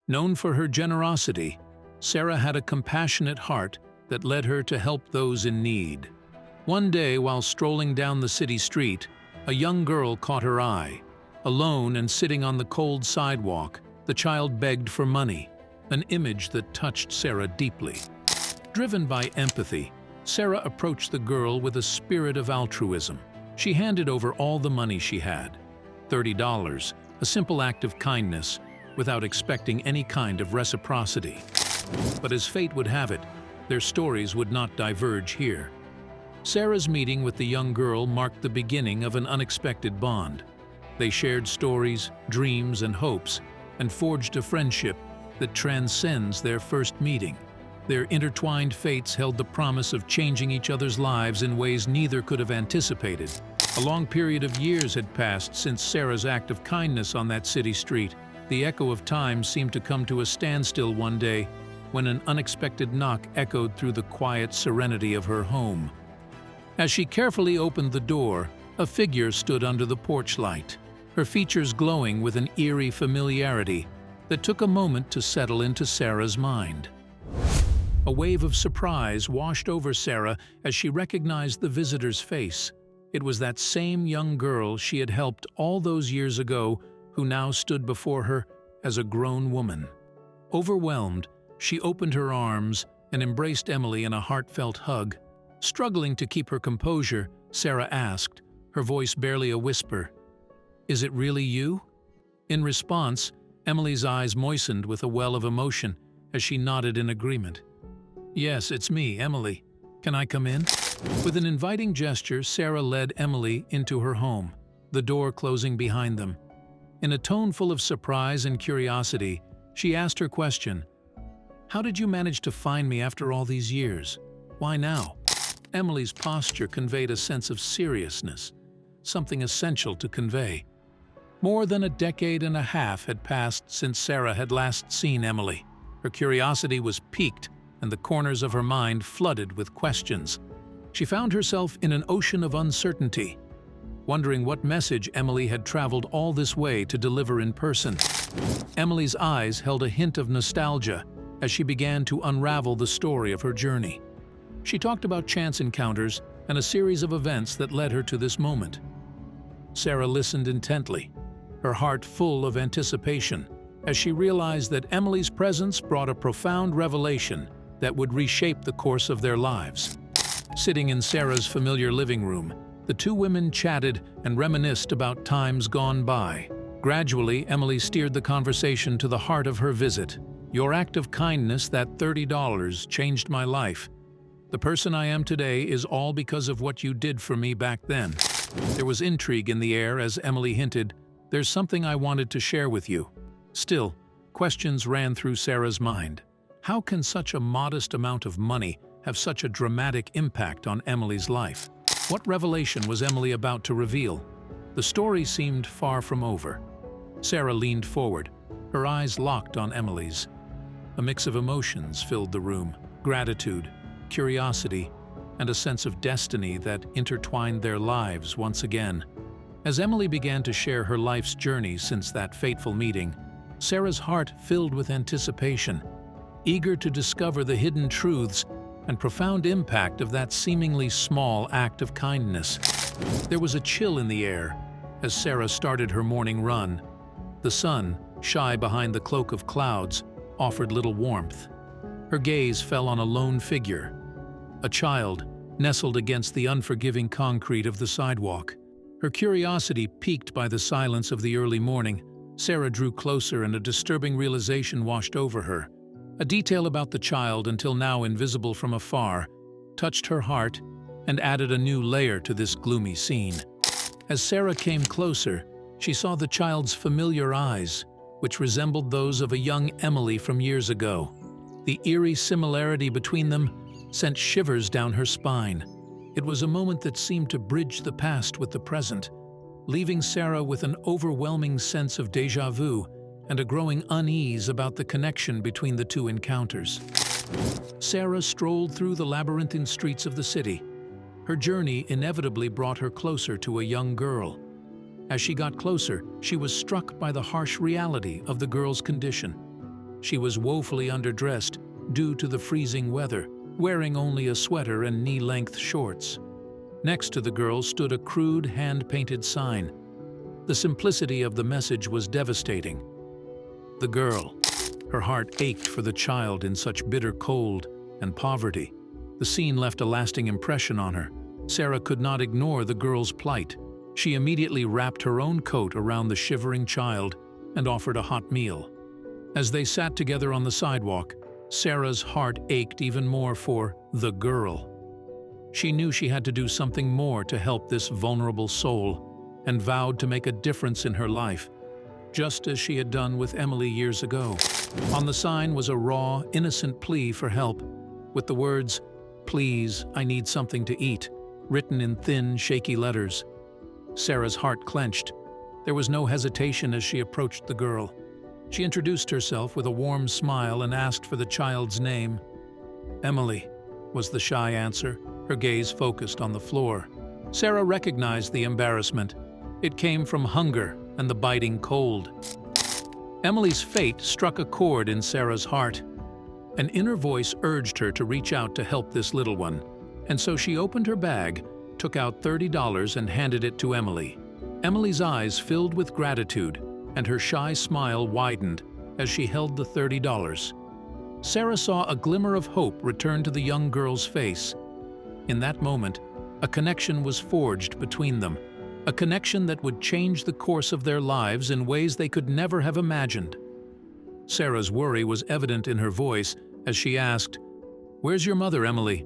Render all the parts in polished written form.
Known for her generosity, Sarah had a compassionate heart that led her to help those in need. One day, while strolling down the city street, a young girl caught her eye. Alone and sitting on the cold sidewalk, the child begged for money, an image that touched Sarah deeply. Driven by empathy, Sarah approached the girl with a spirit of altruism. She handed over all the money she had, $30, a simple act of kindness, without expecting any kind of reciprocity. But as fate would have it, their stories would not diverge here. Sarah's meeting with the young girl marked the beginning of an unexpected bond. They shared stories, dreams, and hopes, and forged a friendship that transcends their first meeting. Their intertwined fates held the promise of changing each other's lives in ways neither could have anticipated. A long period of years had passed since Sarah's act of kindness on that city street. The echo of time seemed to come to a standstill one day when an unexpected knock echoed through the quiet serenity of her home. As she carefully opened the door, a figure stood under the porch light, her features glowing with an eerie familiarity that took a moment to settle into Sarah's mind. A wave of surprise washed over Sarah as she recognized the visitor's face. It was that same young girl she had helped all those years ago, who now stood before her as a grown woman. Overwhelmed, she opened her arms and embraced Emily in a heartfelt hug. Struggling to keep her composure, Sarah asked, her voice barely a whisper, "Is it really you?" In response, Emily's eyes moistened with a well of emotion as she nodded in agreement. "Yes, it's me, Emily. Can I come in?" With an inviting gesture, Sarah led Emily into her home, the door closing behind them. In a tone full of surprise and curiosity, she asked her question, "How did you manage to find me after all these years? Why now?" Emily's posture conveyed a sense of seriousness, something essential to convey. More than a decade and a half had passed since Sarah had last seen Emily. Her curiosity was piqued, and the corners of her mind flooded with questions. She found herself in an ocean of uncertainty, wondering what message Emily had traveled all this way to deliver in person. Emily's eyes held a hint of nostalgia as she began to unravel the story of her journey. She talked about chance encounters and a series of events that led her to this moment. Sarah listened intently, her heart full of anticipation, as she realized that Emily's presence brought a profound revelation that would reshape the course of their lives. Sitting in Sarah's familiar living room, the two women chatted and reminisced about times gone by. Gradually, Emily steered the conversation to the heart of her visit. "Your act of kindness, that $30, changed my life. The person I am today is all because of what you did for me back then." There was intrigue in the air as Emily hinted, "There's something I wanted to share with you." Still, questions ran through Sarah's mind. How can such a modest amount of money have such a dramatic impact on Emily's life? What revelation was Emily about to reveal? The story seemed far from over. Sarah leaned forward, her eyes locked on Emily's. A mix of emotions filled the room: gratitude, curiosity, and a sense of destiny that intertwined their lives once again. As Emily began to share her life's journey since that fateful meeting, Sarah's heart filled with anticipation, eager to discover the hidden truths and profound impact of that seemingly small act of kindness. There was a chill in the air as Sarah started her morning run. The sun, shy behind the cloak of clouds, offered little warmth. Her gaze fell on a lone figure, a child nestled against the unforgiving concrete of the sidewalk. Her curiosity piqued by the silence of the early morning, Sarah drew closer and a disturbing realization washed over her. A detail about the child, until now invisible from afar, touched her heart and added a new layer to this gloomy scene. As Sarah came closer, she saw the child's familiar eyes, which resembled those of a young Emily from years ago. The eerie similarity between them sent shivers down her spine. It was a moment that seemed to bridge the past with the present, leaving Sarah with an overwhelming sense of déjà vu and a growing unease about the connection between the two encounters. Sarah strolled through the labyrinthine streets of the city. Her journey inevitably brought her closer to a young girl. As she got closer, she was struck by the harsh reality of the girl's condition. She was woefully underdressed due to the freezing weather, wearing only a sweater and knee-length shorts. Next to the girl stood a crude, hand-painted sign. The simplicity of the message was devastating. The girl. Her heart ached for the child in such bitter cold and poverty. The scene left a lasting impression on her. Sarah could not ignore the girl's plight. She immediately wrapped her own coat around the shivering child and offered a hot meal. As they sat together on the sidewalk, Sarah's heart ached even more for the girl. She knew she had to do something more to help this vulnerable soul and vowed to make a difference in her life, just as she had done with Emily years ago. On the sign was a raw, innocent plea for help, with the words, "Please, I need something to eat," written in thin, shaky letters. Sarah's heart clenched. There was no hesitation as she approached the girl. She introduced herself with a warm smile and asked for the child's name. "Emily," was the shy answer, her gaze focused on the floor. Sarah recognized the embarrassment. It came from hunger and the biting cold. Emily's fate struck a chord in Sarah's heart. An inner voice urged her to reach out to help this little one, and so she opened her bag, took out $30 and handed it to Emily. Emily's eyes filled with gratitude, and her shy smile widened as she held the $30. Sarah saw a glimmer of hope return to the young girl's face. In that moment, a connection was forged between them, a connection that would change the course of their lives in ways they could never have imagined. Sarah's worry was evident in her voice as she asked, "Where's your mother, Emily?"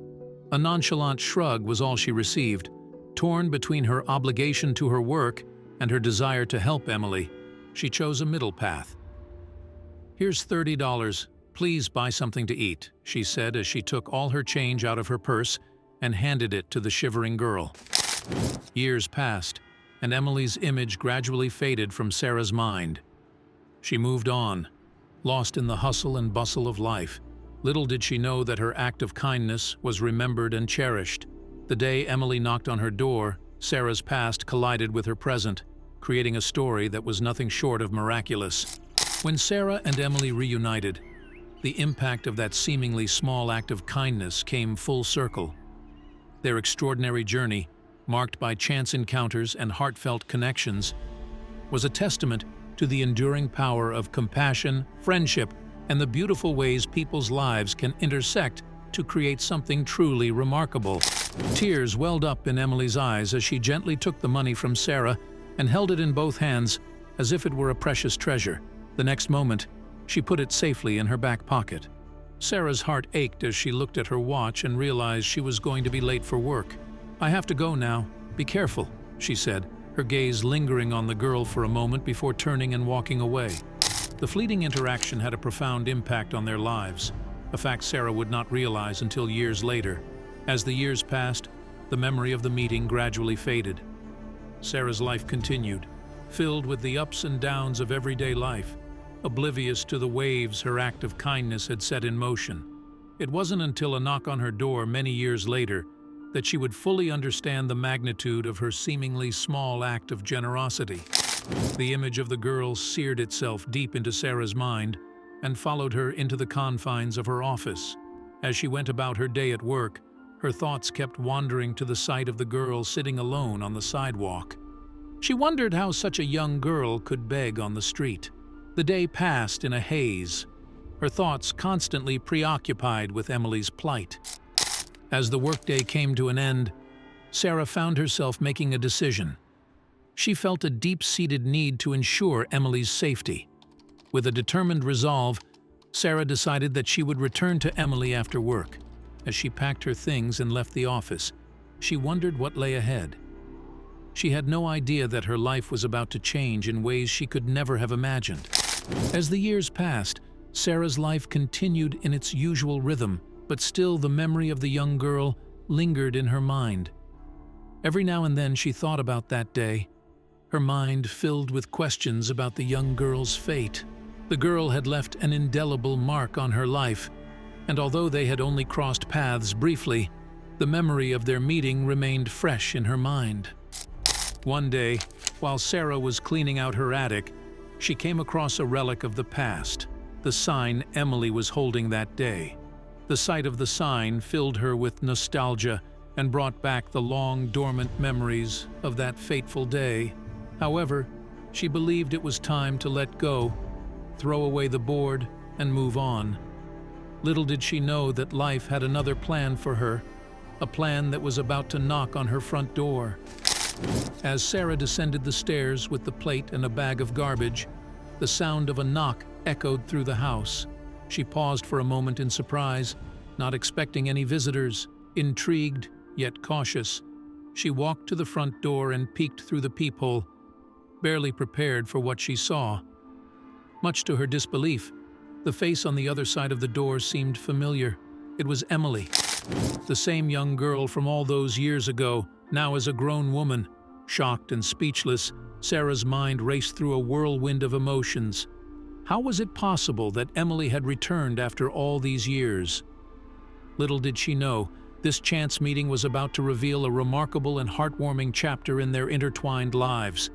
A nonchalant shrug was all she received. Torn between her obligation to her work and her desire to help Emily, she chose a middle path. "Here's $30. Please buy something to eat," she said as she took all her change out of her purse and handed it to the shivering girl. Years passed, and Emily's image gradually faded from Sarah's mind. She moved on, lost in the hustle and bustle of life. Little did she know that her act of kindness was remembered and cherished. The day Emily knocked on her door, Sarah's past collided with her present, creating a story that was nothing short of miraculous. When Sarah and Emily reunited, the impact of that seemingly small act of kindness came full circle. Their extraordinary journey, marked by chance encounters and heartfelt connections, was a testament to the enduring power of compassion, friendship, and the beautiful ways people's lives can intersect to create something truly remarkable. Tears welled up in Emily's eyes as she gently took the money from Sarah and held it in both hands as if it were a precious treasure. The next moment, she put it safely in her back pocket. Sarah's heart ached as she looked at her watch and realized she was going to be late for work. "I have to go now. Be careful," she said, her gaze lingering on the girl for a moment before turning and walking away. The fleeting interaction had a profound impact on their lives, a fact Sarah would not realize until years later. As the years passed, the memory of the meeting gradually faded. Sarah's life continued, filled with the ups and downs of everyday life, oblivious to the waves her act of kindness had set in motion. It wasn't until a knock on her door many years later that she would fully understand the magnitude of her seemingly small act of generosity. The image of the girl seared itself deep into Sarah's mind and followed her into the confines of her office. As she went about her day at work, her thoughts kept wandering to the sight of the girl sitting alone on the sidewalk. She wondered how such a young girl could beg on the street. The day passed in a haze, her thoughts constantly preoccupied with Emily's plight. As the workday came to an end, Sarah found herself making a decision. She felt a deep-seated need to ensure Emily's safety. With a determined resolve, Sarah decided that she would return to Emily after work. As she packed her things and left the office, she wondered what lay ahead. She had no idea that her life was about to change in ways she could never have imagined. As the years passed, Sarah's life continued in its usual rhythm, but still the memory of the young girl lingered in her mind. Every now and then she thought about that day, her mind filled with questions about the young girl's fate. The girl had left an indelible mark on her life, and although they had only crossed paths briefly, the memory of their meeting remained fresh in her mind. One day, while Sarah was cleaning out her attic, she came across a relic of the past, the sign Emily was holding that day. The sight of the sign filled her with nostalgia and brought back the long dormant memories of that fateful day. However, she believed it was time to let go, throw away the board, and move on. Little did she know that life had another plan for her, a plan that was about to knock on her front door. As Sarah descended the stairs with the plate and a bag of garbage, the sound of a knock echoed through the house. She paused for a moment in surprise, not expecting any visitors. Intrigued, yet cautious, she walked to the front door and peeked through the peephole, barely prepared for what she saw. Much to her disbelief, the face on the other side of the door seemed familiar. It was Emily, the same young girl from all those years ago, now as a grown woman. Shocked and speechless, Sarah's mind raced through a whirlwind of emotions. How was it possible that Emily had returned after all these years? Little did she know, this chance meeting was about to reveal a remarkable and heartwarming chapter in their intertwined lives.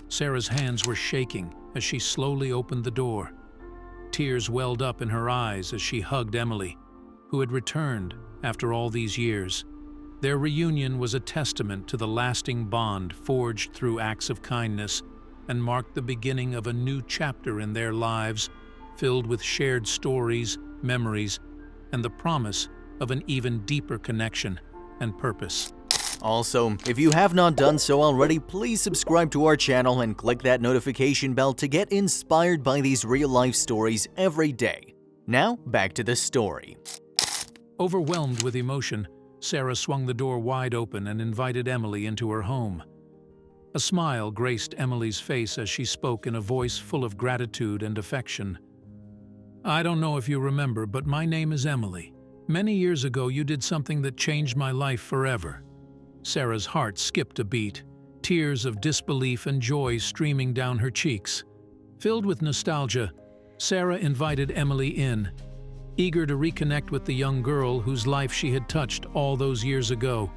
Sarah's hands were shaking as she slowly opened the door. Tears welled up in her eyes as she hugged Emily, who had returned after all these years. Their reunion was a testament to the lasting bond forged through acts of kindness and marked the beginning of a new chapter in their lives, filled with shared stories, memories, and the promise of an even deeper connection and purpose. Also, if you have not done so already, please subscribe to our channel and click that notification bell to get inspired by these real-life stories every day. Now, back to the story. Overwhelmed with emotion, Sarah swung the door wide open and invited Emily into her home. A smile graced Emily's face as she spoke in a voice full of gratitude and affection. "I don't know if you remember, but my name is Emily. Many years ago, you did something that changed my life forever." Sarah's heart skipped a beat, tears of disbelief and joy streaming down her cheeks. Filled with nostalgia, Sarah invited Emily in, eager to reconnect with the young girl whose life she had touched all those years ago.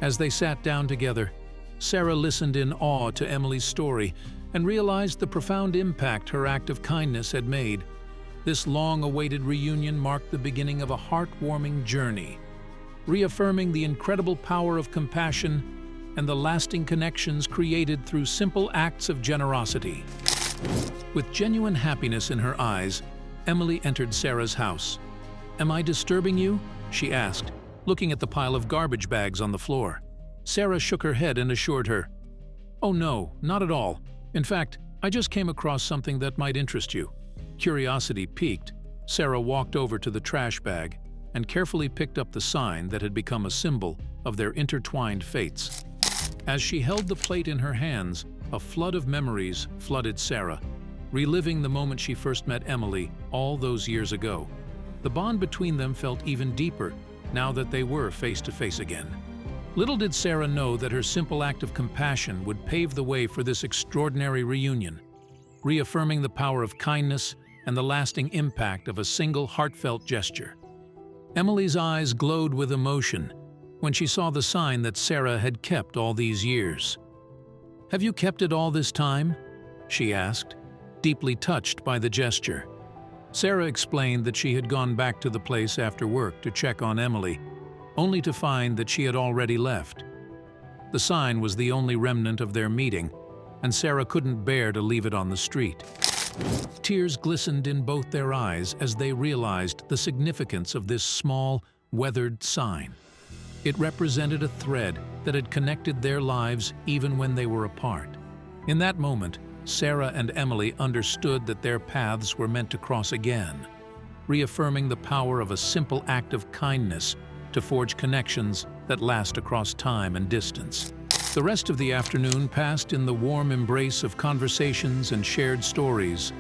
As they sat down together, Sarah listened in awe to Emily's story and realized the profound impact her act of kindness had made. This long-awaited reunion marked the beginning of a heartwarming journey, reaffirming the incredible power of compassion and the lasting connections created through simple acts of generosity. With genuine happiness in her eyes, Emily entered Sarah's house. "Am I disturbing you?" she asked, looking at the pile of garbage bags on the floor. Sarah shook her head and assured her, "Oh no, not at all. In fact, I just came across something that might interest you." Curiosity piqued, Sarah walked over to the trash bag and carefully picked up the sign that had become a symbol of their intertwined fates. As she held the plate in her hands, a flood of memories flooded Sarah, reliving the moment she first met Emily all those years ago. The bond between them felt even deeper now that they were face to face again. Little did Sarah know that her simple act of compassion would pave the way for this extraordinary reunion, reaffirming the power of kindness and the lasting impact of a single heartfelt gesture. Emily's eyes glowed with emotion when she saw the sign that Sarah had kept all these years. "Have you kept it all this time?" she asked, deeply touched by the gesture. Sarah explained that she had gone back to the place after work to check on Emily, only to find that she had already left. The sign was the only remnant of their meeting, and Sarah couldn't bear to leave it on the street. Tears glistened in both their eyes as they realized the significance of this small, weathered sign. It represented a thread that had connected their lives even when they were apart. In that moment, Sarah and Emily understood that their paths were meant to cross again, reaffirming the power of a simple act of kindness to forge connections that last across time and distance. The rest of the afternoon passed in the warm embrace of conversations and shared stories.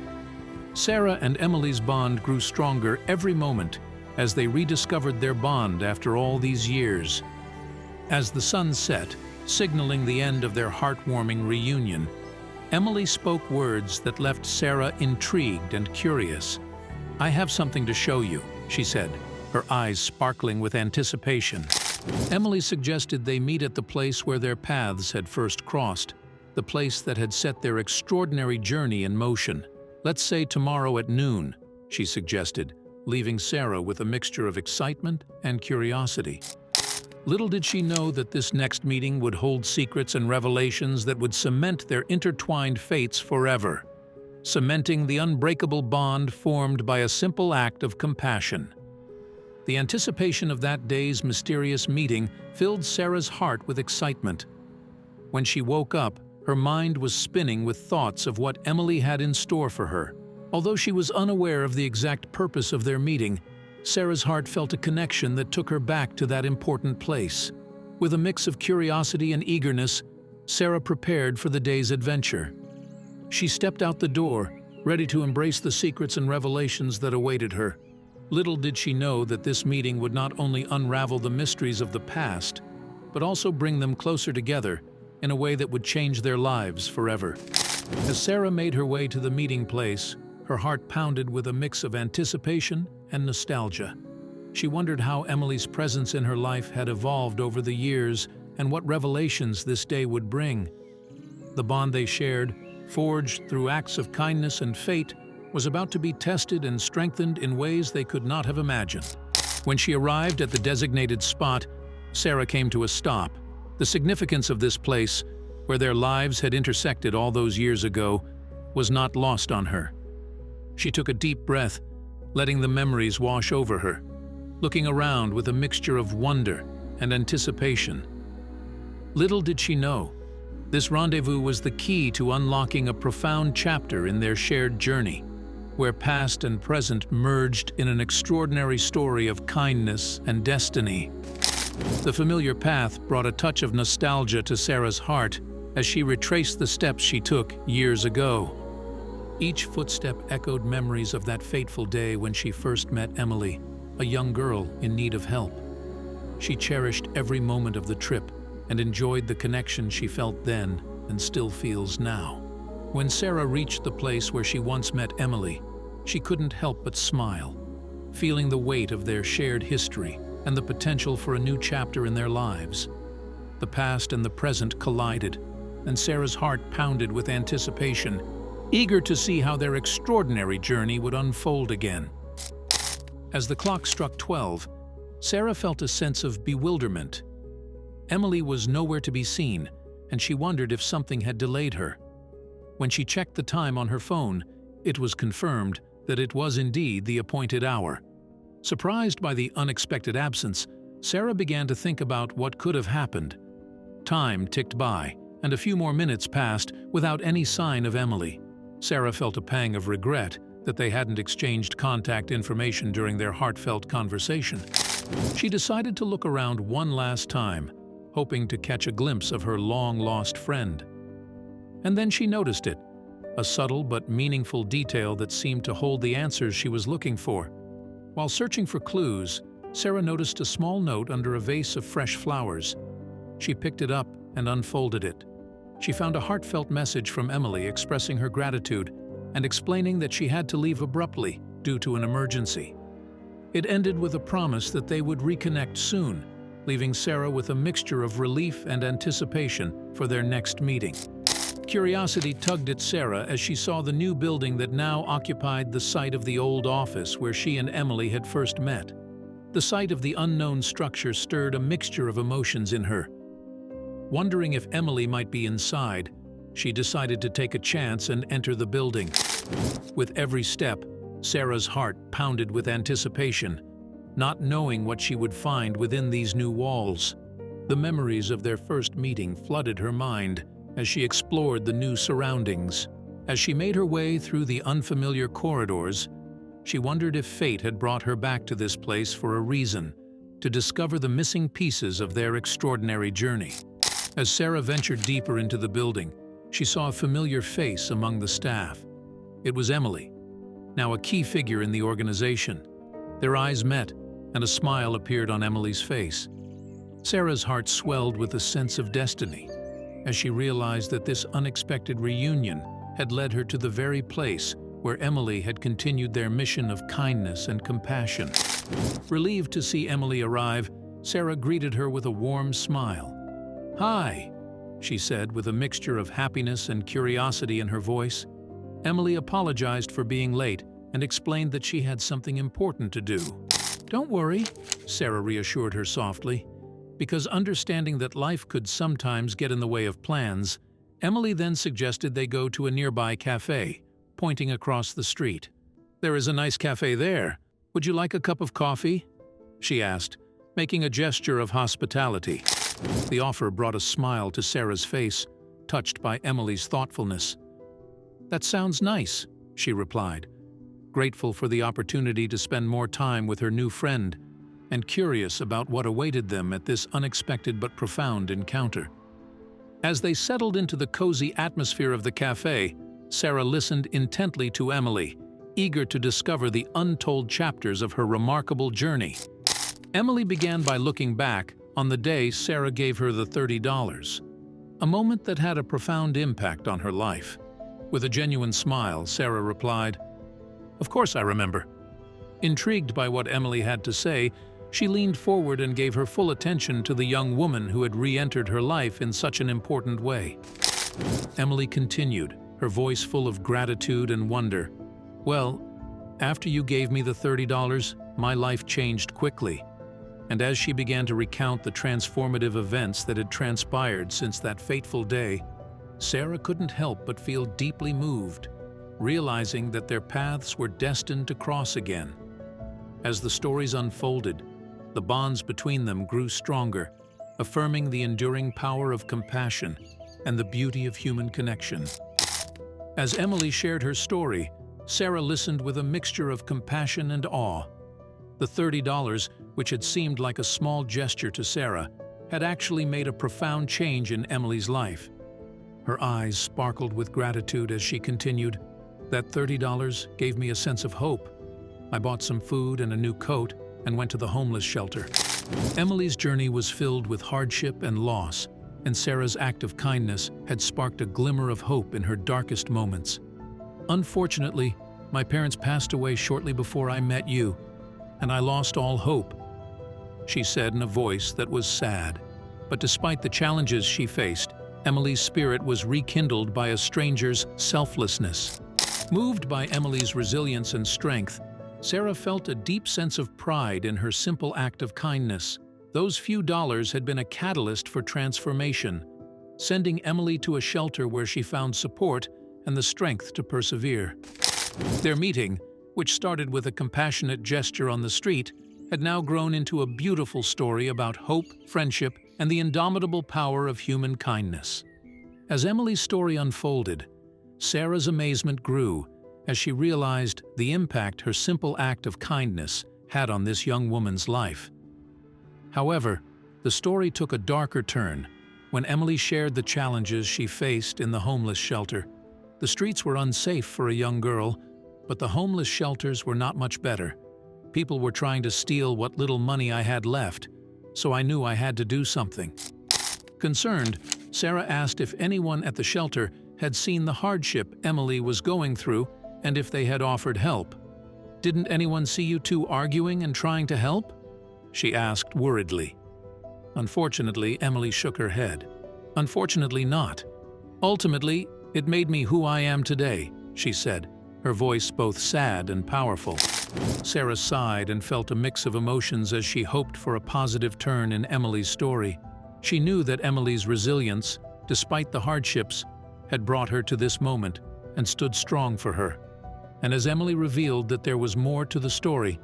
Sarah and Emily's bond grew stronger every moment as they rediscovered their bond after all these years. As the sun set, signaling the end of their heartwarming reunion, Emily spoke words that left Sarah intrigued and curious. "I have something to show you," she said, her eyes sparkling with anticipation. Emily suggested they meet at the place where their paths had first crossed, the place that had set their extraordinary journey in motion. "Let's say tomorrow at noon," she suggested, leaving Sarah with a mixture of excitement and curiosity. Little did she know that this next meeting would hold secrets and revelations that would cement their intertwined fates forever, cementing the unbreakable bond formed by a simple act of compassion. The anticipation of that day's mysterious meeting filled Sarah's heart with excitement. When she woke up, her mind was spinning with thoughts of what Emily had in store for her. Although she was unaware of the exact purpose of their meeting, Sarah's heart felt a connection that took her back to that important place. With a mix of curiosity and eagerness, Sarah prepared for the day's adventure. She stepped out the door, ready to embrace the secrets and revelations that awaited her. Little did she know that this meeting would not only unravel the mysteries of the past, but also bring them closer together in a way that would change their lives forever. As Sarah made her way to the meeting place, her heart pounded with a mix of anticipation and nostalgia. She wondered how Emily's presence in her life had evolved over the years and what revelations this day would bring. The bond they shared, forged through acts of kindness and fate, was about to be tested and strengthened in ways they could not have imagined. When she arrived at the designated spot, Sarah came to a stop. The significance of this place, where their lives had intersected all those years ago, was not lost on her. She took a deep breath, letting the memories wash over her, looking around with a mixture of wonder and anticipation. Little did she know, this rendezvous was the key to unlocking a profound chapter in their shared journey, where past and present merged in an extraordinary story of kindness and destiny. The familiar path brought a touch of nostalgia to Sarah's heart as she retraced the steps she took years ago. Each footstep echoed memories of that fateful day when she first met Emily, a young girl in need of help. She cherished every moment of the trip and enjoyed the connection she felt then and still feels now. When Sarah reached the place where she once met Emily, she couldn't help but smile, feeling the weight of their shared history and the potential for a new chapter in their lives. The past and the present collided, and Sarah's heart pounded with anticipation, eager to see how their extraordinary journey would unfold again. As the clock struck 12, Sarah felt a sense of bewilderment. Emily was nowhere to be seen, and she wondered if something had delayed her. When she checked the time on her phone, it was confirmed that it was indeed the appointed hour. Surprised by the unexpected absence, Sarah began to think about what could have happened. Time ticked by, and a few more minutes passed without any sign of Emily. Sarah felt a pang of regret that they hadn't exchanged contact information during their heartfelt conversation. She decided to look around one last time, hoping to catch a glimpse of her long-lost friend. And then she noticed it, a subtle but meaningful detail that seemed to hold the answers she was looking for. While searching for clues, Sarah noticed a small note under a vase of fresh flowers. She picked it up and unfolded it. She found a heartfelt message from Emily expressing her gratitude and explaining that she had to leave abruptly due to an emergency. It ended with a promise that they would reconnect soon, leaving Sarah with a mixture of relief and anticipation for their next meeting. Curiosity tugged at Sarah as she saw the new building that now occupied the site of the old office where she and Emily had first met. The sight of the unknown structure stirred a mixture of emotions in her. Wondering if Emily might be inside, she decided to take a chance and enter the building. With every step, Sarah's heart pounded with anticipation, not knowing what she would find within these new walls. The memories of their first meeting flooded her mind as she explored the new surroundings. As she made her way through the unfamiliar corridors, she wondered if fate had brought her back to this place for a reason, to discover the missing pieces of their extraordinary journey. As Sarah ventured deeper into the building, she saw a familiar face among the staff. It was Emily, now a key figure in the organization. Their eyes met, and a smile appeared on Emily's face. Sarah's heart swelled with a sense of destiny, as she realized that this unexpected reunion had led her to the very place where Emily had continued their mission of kindness and compassion. Relieved to see Emily arrive, Sarah greeted her with a warm smile. "Hi," she said with a mixture of happiness and curiosity in her voice. Emily apologized for being late and explained that she had something important to do. "Don't worry," Sarah reassured her softly. Because understanding that life could sometimes get in the way of plans, Emily then suggested they go to a nearby cafe, pointing across the street. "There is a nice cafe there. Would you like a cup of coffee?" she asked, making a gesture of hospitality. The offer brought a smile to Sarah's face, touched by Emily's thoughtfulness. "That sounds nice," she replied, grateful for the opportunity to spend more time with her new friend and curious about what awaited them at this unexpected but profound encounter. As they settled into the cozy atmosphere of the cafe, Sarah listened intently to Emily, eager to discover the untold chapters of her remarkable journey. Emily began by looking back on the day Sarah gave her the $30, a moment that had a profound impact on her life. With a genuine smile, Sarah replied, "Of course I remember." Intrigued by what Emily had to say, she leaned forward and gave her full attention to the young woman who had re-entered her life in such an important way. Emily continued, her voice full of gratitude and wonder. "Well, after you gave me the $30, my life changed quickly." And as she began to recount the transformative events that had transpired since that fateful day, Sarah couldn't help but feel deeply moved, realizing that their paths were destined to cross again. As the stories unfolded, the bonds between them grew stronger, affirming the enduring power of compassion and the beauty of human connection. As Emily shared her story, Sarah listened with a mixture of compassion and awe. The $30, which had seemed like a small gesture to Sarah, had actually made a profound change in Emily's life. Her eyes sparkled with gratitude as she continued, "That $30 gave me a sense of hope. I bought some food and a new coat and went to the homeless shelter." Emily's journey was filled with hardship and loss, and Sarah's act of kindness had sparked a glimmer of hope in her darkest moments. "Unfortunately, my parents passed away shortly before I met you, and I lost all hope," she said in a voice that was sad. But despite the challenges she faced, Emily's spirit was rekindled by a stranger's selflessness. Moved by Emily's resilience and strength, Sarah felt a deep sense of pride in her simple act of kindness. Those few dollars had been a catalyst for transformation, sending Emily to a shelter where she found support and the strength to persevere. Their meeting, which started with a compassionate gesture on the street, had now grown into a beautiful story about hope, friendship, and the indomitable power of human kindness. As Emily's story unfolded, Sarah's amazement grew as she realized the impact her simple act of kindness had on this young woman's life. However, the story took a darker turn when Emily shared the challenges she faced in the homeless shelter. The streets were unsafe for a young girl, but the homeless shelters were not much better. People were trying to steal what little money I had left, so I knew I had to do something. Concerned, Sarah asked if anyone at the shelter had seen the hardship Emily was going through and if they had offered help. "Didn't anyone see you two arguing and trying to help?" she asked worriedly. Unfortunately, Emily shook her head. "Unfortunately not. Ultimately, it made me who I am today," she said, her voice both sad and powerful. Sarah sighed and felt a mix of emotions as she hoped for a positive turn in Emily's story. She knew that Emily's resilience, despite the hardships, had brought her to this moment and stood strong for her. And as Emily revealed that there was more to the story,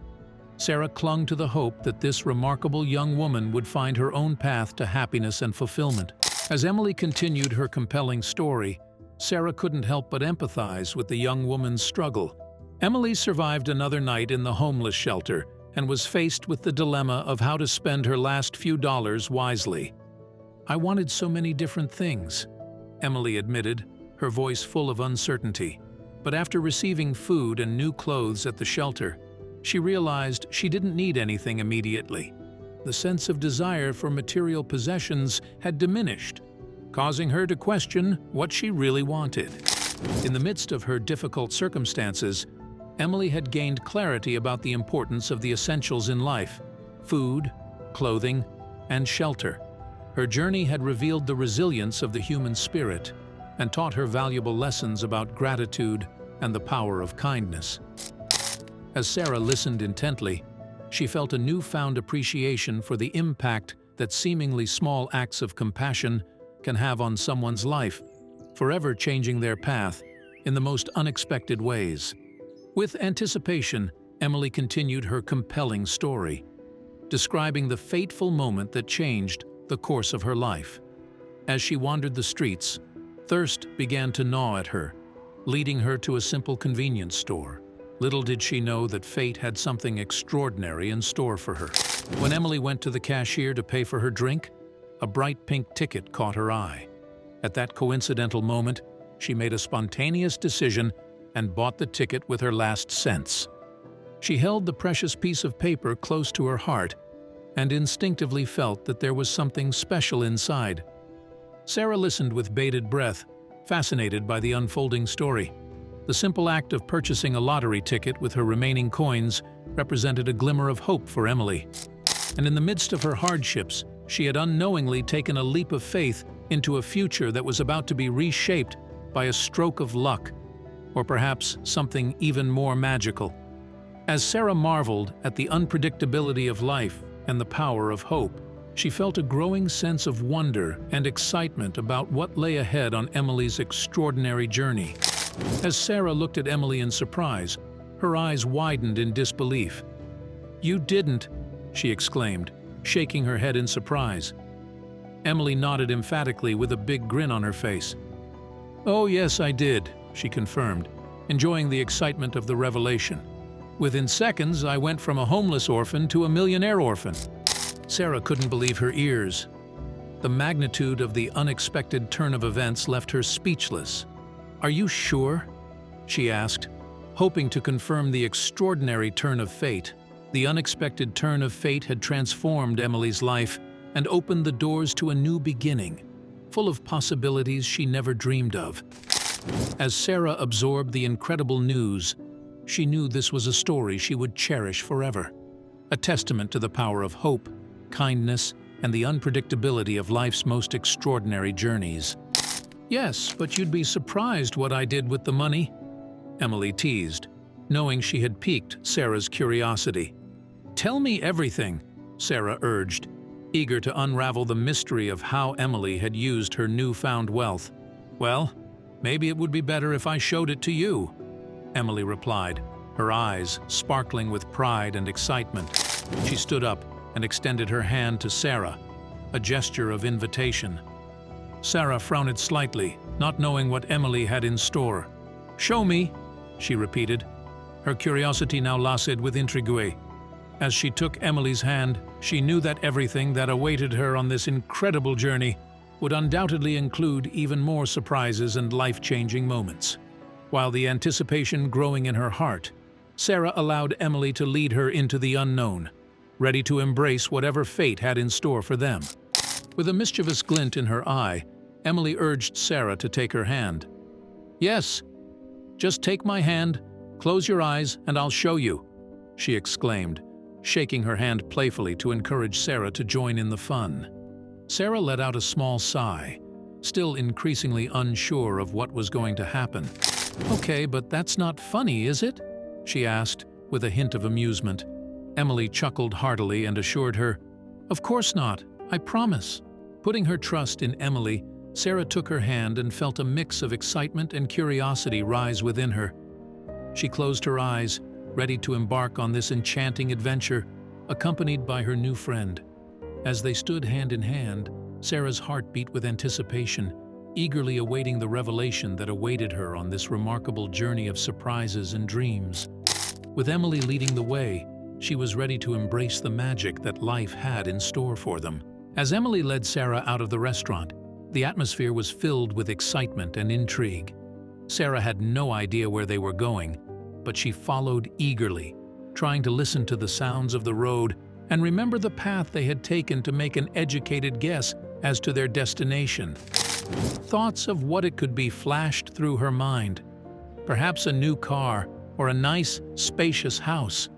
Sarah clung to the hope that this remarkable young woman would find her own path to happiness and fulfillment. As Emily continued her compelling story, Sarah couldn't help but empathize with the young woman's struggle. Emily survived another night in the homeless shelter and was faced with the dilemma of how to spend her last few dollars wisely. "I wanted so many different things," Emily admitted, her voice full of uncertainty. But after receiving food and new clothes at the shelter, she realized she didn't need anything immediately. The sense of desire for material possessions had diminished, causing her to question what she really wanted. In the midst of her difficult circumstances, Emily had gained clarity about the importance of the essentials in life: food, clothing, and shelter. Her journey had revealed the resilience of the human spirit and taught her valuable lessons about gratitude, and the power of kindness. As Sarah listened intently, she felt a newfound appreciation for the impact that seemingly small acts of compassion can have on someone's life, forever changing their path in the most unexpected ways. With anticipation, Emily continued her compelling story, describing the fateful moment that changed the course of her life. As she wandered the streets, thirst began to gnaw at her, leading her to a simple convenience store. Little did she know that fate had something extraordinary in store for her. When Emily went to the cashier to pay for her drink, a bright pink ticket caught her eye. At that coincidental moment, she made a spontaneous decision and bought the ticket with her last cents. She held the precious piece of paper close to her heart and instinctively felt that there was something special inside. Sarah listened with bated breath, fascinated by the unfolding story. The simple act of purchasing a lottery ticket with her remaining coins represented a glimmer of hope for Emily. And in the midst of her hardships, she had unknowingly taken a leap of faith into a future that was about to be reshaped by a stroke of luck, or perhaps something even more magical. As Sarah marveled at the unpredictability of life and the power of hope, she felt a growing sense of wonder and excitement about what lay ahead on Emily's extraordinary journey. As Sarah looked at Emily in surprise, her eyes widened in disbelief. "You didn't," she exclaimed, shaking her head in surprise. Emily nodded emphatically with a big grin on her face. "Oh yes, I did," she confirmed, enjoying the excitement of the revelation. "Within seconds, I went from a homeless orphan to a millionaire orphan." Sarah couldn't believe her ears. The magnitude of the unexpected turn of events left her speechless. "Are you sure?" she asked, hoping to confirm the extraordinary turn of fate. The unexpected turn of fate had transformed Emily's life and opened the doors to a new beginning, full of possibilities she never dreamed of. As Sarah absorbed the incredible news, she knew this was a story she would cherish forever, a testament to the power of hope, kindness, and the unpredictability of life's most extraordinary journeys. "Yes, but you'd be surprised what I did with the money," Emily teased, knowing she had piqued Sarah's curiosity. "Tell me everything," Sarah urged, eager to unravel the mystery of how Emily had used her newfound wealth. "Well, maybe it would be better if I showed it to you," Emily replied, her eyes sparkling with pride and excitement. She stood up and extended her hand to Sarah, a gesture of invitation. Sarah frowned slightly, not knowing what Emily had in store. "Show me," she repeated, her curiosity now lasted with intrigue. As she took Emily's hand, she knew that everything that awaited her on this incredible journey would undoubtedly include even more surprises and life-changing moments. While the anticipation growing in her heart, Sarah allowed Emily to lead her into the unknown, ready to embrace whatever fate had in store for them. With a mischievous glint in her eye, Emily urged Sarah to take her hand. "Yes, just take my hand, close your eyes, and I'll show you," she exclaimed, shaking her hand playfully to encourage Sarah to join in the fun. Sarah let out a small sigh, still increasingly unsure of what was going to happen. "Okay, but that's not funny, is it?" she asked, with a hint of amusement. Emily chuckled heartily and assured her, "Of course not, I promise." Putting her trust in Emily, Sarah took her hand and felt a mix of excitement and curiosity rise within her. She closed her eyes, ready to embark on this enchanting adventure, accompanied by her new friend. As they stood hand in hand, Sarah's heart beat with anticipation, eagerly awaiting the revelation that awaited her on this remarkable journey of surprises and dreams. With Emily leading the way, she was ready to embrace the magic that life had in store for them. As Emily led Sarah out of the restaurant, the atmosphere was filled with excitement and intrigue. Sarah had no idea where they were going, but she followed eagerly, trying to listen to the sounds of the road and remember the path they had taken to make an educated guess as to their destination. Thoughts of what it could be flashed through her mind. Perhaps a new car or a nice, spacious house.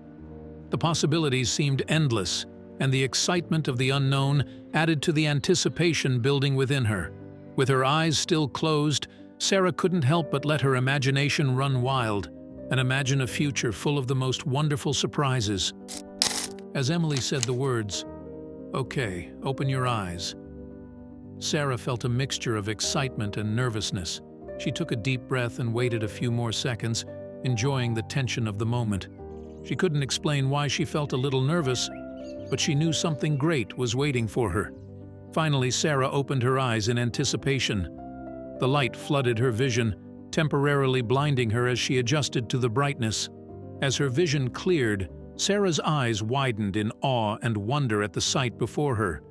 The possibilities seemed endless, and the excitement of the unknown added to the anticipation building within her. With her eyes still closed, Sarah couldn't help but let her imagination run wild and imagine a future full of the most wonderful surprises. As Emily said the words, "Okay, open your eyes," Sarah felt a mixture of excitement and nervousness. She took a deep breath and waited a few more seconds, enjoying the tension of the moment. She couldn't explain why she felt a little nervous, but she knew something great was waiting for her. Finally, Sarah opened her eyes in anticipation. The light flooded her vision, temporarily blinding her as she adjusted to the brightness. As her vision cleared, Sarah's eyes widened in awe and wonder at the sight before her.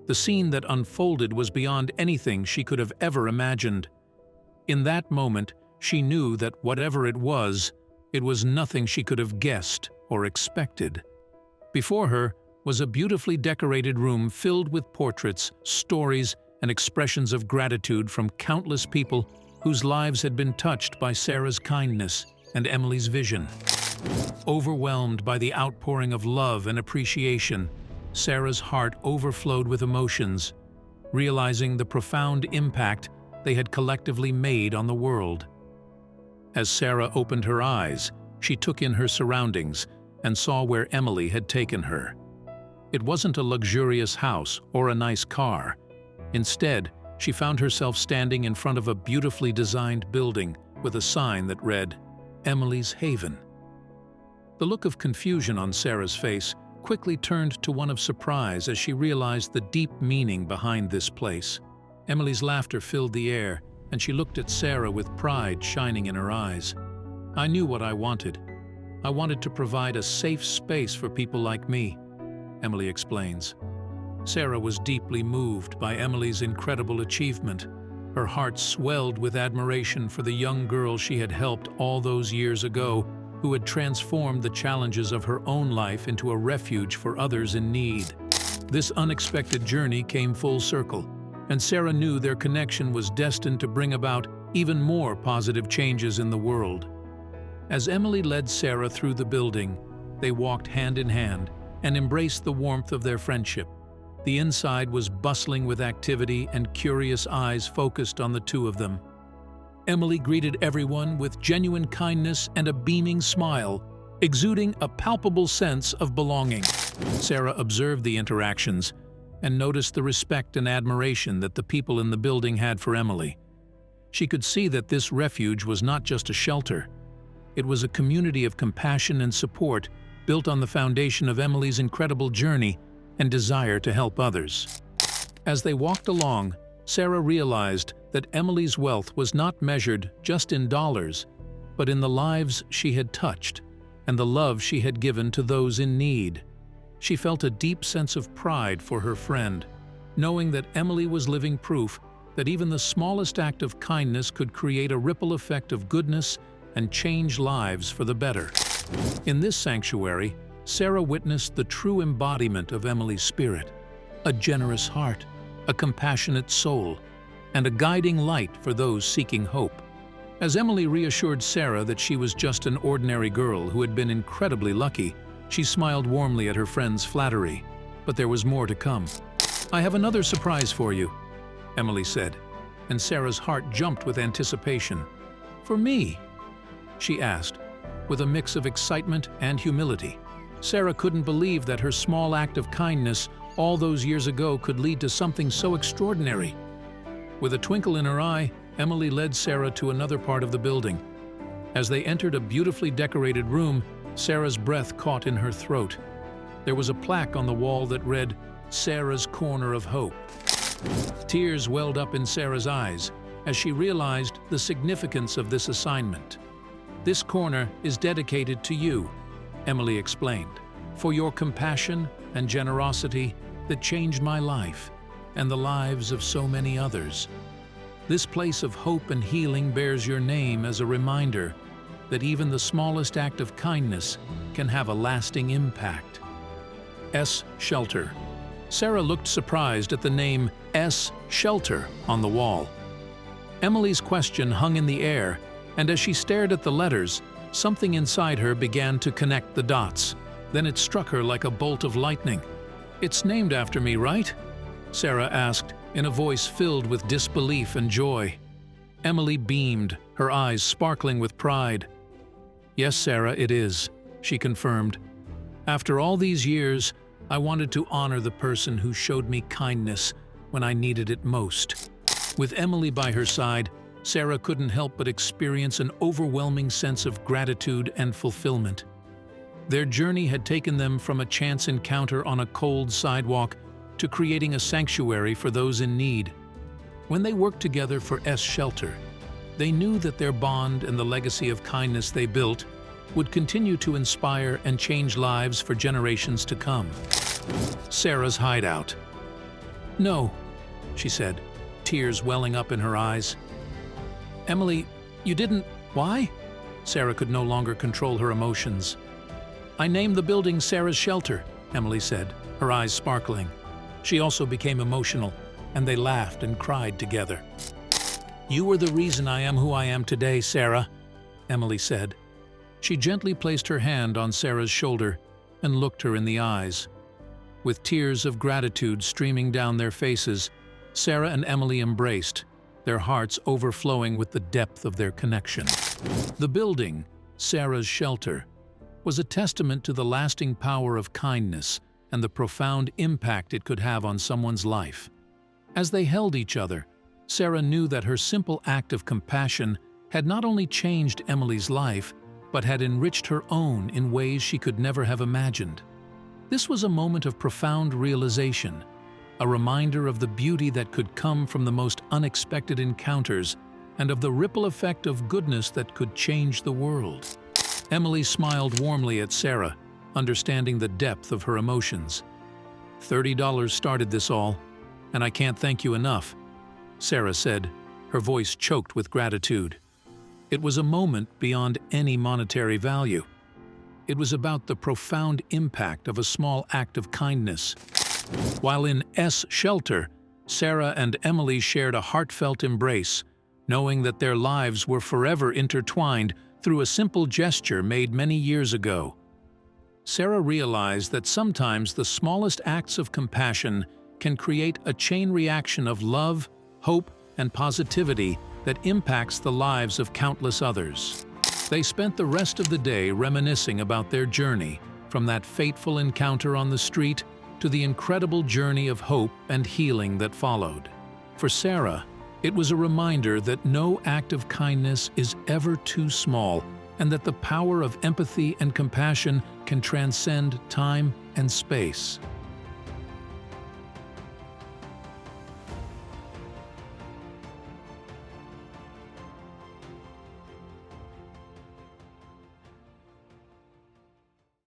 The scene that unfolded was beyond anything she could have ever imagined. In that moment, she knew that whatever it was nothing she could have guessed or expected. Before her was a beautifully decorated room filled with portraits, stories, and expressions of gratitude from countless people whose lives had been touched by Sarah's kindness and Emily's vision. Overwhelmed by the outpouring of love and appreciation, Sarah's heart overflowed with emotions, realizing the profound impact they had collectively made on the world. As Sarah opened her eyes, she took in her surroundings and saw where Emily had taken her. It wasn't a luxurious house or a nice car. Instead, she found herself standing in front of a beautifully designed building with a sign that read, "Emily's Haven." The look of confusion on Sarah's face quickly turned to one of surprise as she realized the deep meaning behind this place. Emily's laughter filled the air, and she looked at Sarah with pride shining in her eyes. "I knew what I wanted. I wanted to provide a safe space for people like me," Emily explains. Sarah was deeply moved by Emily's incredible achievement. Her heart swelled with admiration for the young girl she had helped all those years ago, who had transformed the challenges of her own life into a refuge for others in need. This unexpected journey came full circle, and Sarah knew their connection was destined to bring about even more positive changes in the world. As Emily led Sarah through the building, they walked hand in hand and embraced the warmth of their friendship. The inside was bustling with activity and curious eyes focused on the two of them. Emily greeted everyone with genuine kindness and a beaming smile, exuding a palpable sense of belonging. Sarah observed the interactions and noticed the respect and admiration that the people in the building had for Emily. She could see that this refuge was not just a shelter. It was a community of compassion and support built on the foundation of Emily's incredible journey and desire to help others. As they walked along, Sarah realized that Emily's wealth was not measured just in dollars, but in the lives she had touched and the love she had given to those in need. She felt a deep sense of pride for her friend, knowing that Emily was living proof that even the smallest act of kindness could create a ripple effect of goodness and change lives for the better. In this sanctuary, Sarah witnessed the true embodiment of Emily's spirit: a generous heart, a compassionate soul, and a guiding light for those seeking hope. As Emily reassured Sarah that she was just an ordinary girl who had been incredibly lucky, she smiled warmly at her friend's flattery. But there was more to come. "I have another surprise for you," Emily said, and Sarah's heart jumped with anticipation. "For me?" she asked, with a mix of excitement and humility. Sarah couldn't believe that her small act of kindness all those years ago could lead to something so extraordinary. With a twinkle in her eye, Emily led Sarah to another part of the building. As they entered a beautifully decorated room, Sarah's breath caught in her throat. There was a plaque on the wall that read, "Sarah's Corner of Hope." Tears welled up in Sarah's eyes as she realized the significance of this assignment. "This corner is dedicated to you," Emily explained, "for your compassion and generosity that changed my life and the lives of so many others. This place of hope and healing bears your name as a reminder that even the smallest act of kindness can have a lasting impact." S. Shelter. Sarah looked surprised at the name S. Shelter on the wall. Emily's question hung in the air, and as she stared at the letters, something inside her began to connect the dots. Then it struck her like a bolt of lightning. "It's named after me, right?" Sarah asked, in a voice filled with disbelief and joy. Emily beamed, her eyes sparkling with pride. "Yes, Sarah, it is," she confirmed. "After all these years, I wanted to honor the person who showed me kindness when I needed it most." With Emily by her side, Sarah couldn't help but experience an overwhelming sense of gratitude and fulfillment. Their journey had taken them from a chance encounter on a cold sidewalk to creating a sanctuary for those in need. When they worked together for S Shelter, they knew that their bond and the legacy of kindness they built would continue to inspire and change lives for generations to come. Sarah's hideout. "No," she said, tears welling up in her eyes. "Emily, you didn't… Why?" Sarah could no longer control her emotions. "I named the building Sarah's Shelter," Emily said, her eyes sparkling. She also became emotional, and they laughed and cried together. "You were the reason I am who I am today, Sarah," Emily said. She gently placed her hand on Sarah's shoulder and looked her in the eyes. With tears of gratitude streaming down their faces, Sarah and Emily embraced, their hearts overflowing with the depth of their connection. The building, Sarah's Shelter, was a testament to the lasting power of kindness and the profound impact it could have on someone's life. As they held each other, Sarah knew that her simple act of compassion had not only changed Emily's life, but had enriched her own in ways she could never have imagined. This was a moment of profound realization, a reminder of the beauty that could come from the most unexpected encounters and of the ripple effect of goodness that could change the world. Emily smiled warmly at Sarah, understanding the depth of her emotions. $30 started this all, and I can't thank you enough," Sarah said, her voice choked with gratitude. It was a moment beyond any monetary value. It was about the profound impact of a small act of kindness. While in S Shelter, Sarah and Emily shared a heartfelt embrace, knowing that their lives were forever intertwined through a simple gesture made many years ago. Sarah realized that sometimes the smallest acts of compassion can create a chain reaction of love, hope, and positivity that impacts the lives of countless others. They spent the rest of the day reminiscing about their journey, from that fateful encounter on the street to the incredible journey of hope and healing that followed. For Sarah, it was a reminder that no act of kindness is ever too small, and that the power of empathy and compassion can transcend time and space.